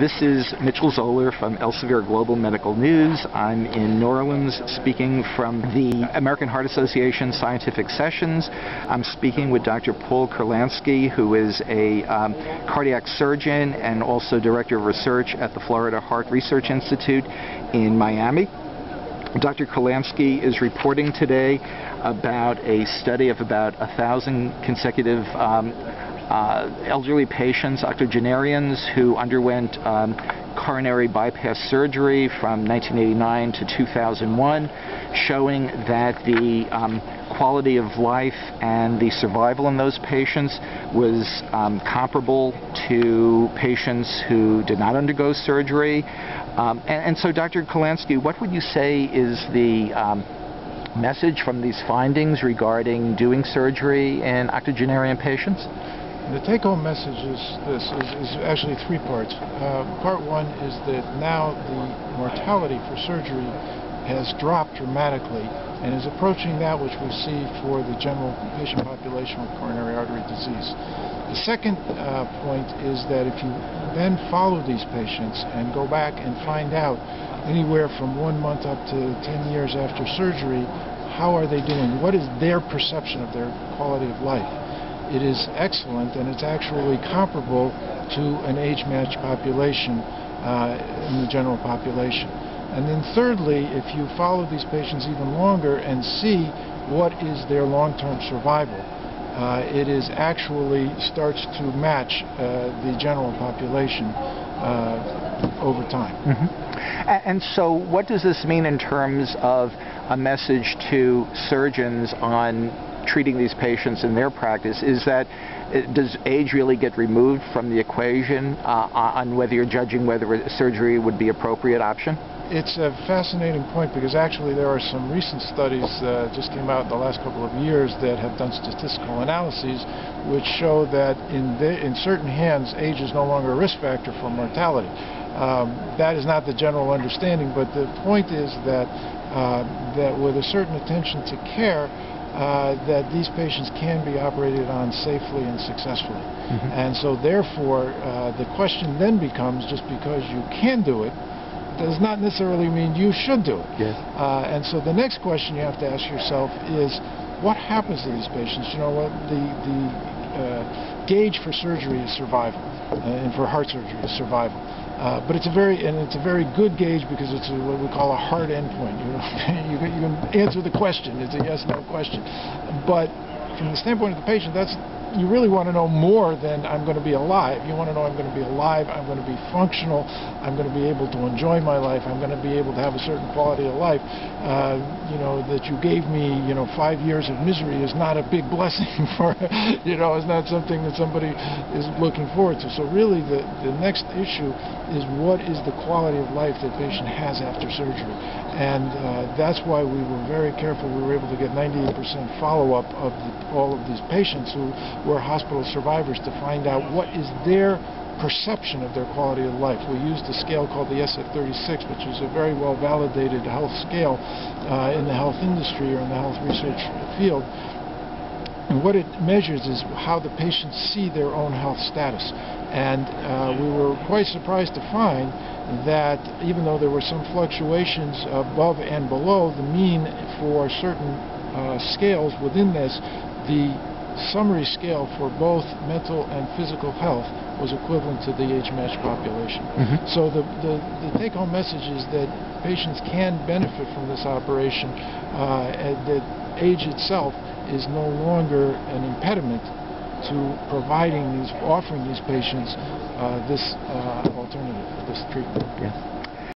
This is Mitchel Zoler from Elsevier Global Medical News. I'm in New Orleans speaking from the American Heart Association Scientific Sessions. I'm speaking with Dr. Kurlansky, who is a cardiac surgeon and also Director of Research at the Florida Heart Research Institute in Miami. Dr. Kurlansky is reporting today about a study of about 1,000 consecutive elderly patients, octogenarians, who underwent coronary bypass surgery from 1989 to 2001, showing that the quality of life and the survival in those patients was comparable to patients who did not undergo surgery. And so, Dr. Kurlansky, what would you say is the message from these findings regarding doing surgery in octogenarian patients? The take-home message is actually three parts. Part one is that now the mortality for surgery has dropped dramatically and is approaching that which we see for the general patient population with coronary artery disease. The second point is that if you then follow these patients and go back and find out anywhere from 1 month up to 10 years after surgery, how are they doing? What is their perception of their quality of life? It is excellent, and it's actually comparable to an age-matched population in the general population. And then thirdly, if you follow these patients even longer and see what is their long-term survival, it is actually starts to match the general population over time. Mm-hmm. And so what does this mean in terms of a message to surgeons on treating these patients in their practice? Is that, does age really get removed from the equation on whether you're judging whether surgery would be an appropriate option? It's a fascinating point, because actually there are some recent studies just came out in the last couple of years that have done statistical analyses which show that in certain hands age is no longer a risk factor for mortality. That is not the general understanding, but the point is that that with a certain attention to care, that these patients can be operated on safely and successfully. Mm-hmm. And so therefore the question then becomes, just because you can do it does not necessarily mean you should do it. Yes. And so the next question you have to ask yourself is, what happens to these patients? You know what, the gauge for surgery is survival, and for heart surgery is survival. But it's a very good gauge, because it's what we call a hard endpoint. You can answer the question. It's a yes/no question. But from the standpoint of the patient, you really want to know more than I'm going to be alive. You want to know I'm going to be alive, I'm going to be functional, I'm going to be able to enjoy my life, I'm going to be able to have a certain quality of life. That you gave me, 5 years of misery is not a big blessing for, it's not something that somebody is looking forward to. So really the next issue is, what is the quality of life that patient has after surgery? And that's why we were very careful. We were able to get 98% follow-up of all of these patients who were hospital survivors, to find out what is their perception of their quality of life. We used a scale called the SF-36, which is a very well-validated health scale in the health industry or in the health research field. And what it measures is how the patients see their own health status. And we were quite surprised to find that even though there were some fluctuations above and below the mean for certain scales within this, the summary scale for both mental and physical health was equivalent to the age-matched population. Mm-hmm. So the take-home message is that patients can benefit from this operation, and that age itself is no longer an impediment to offering these patients this alternative, this treatment. Yes.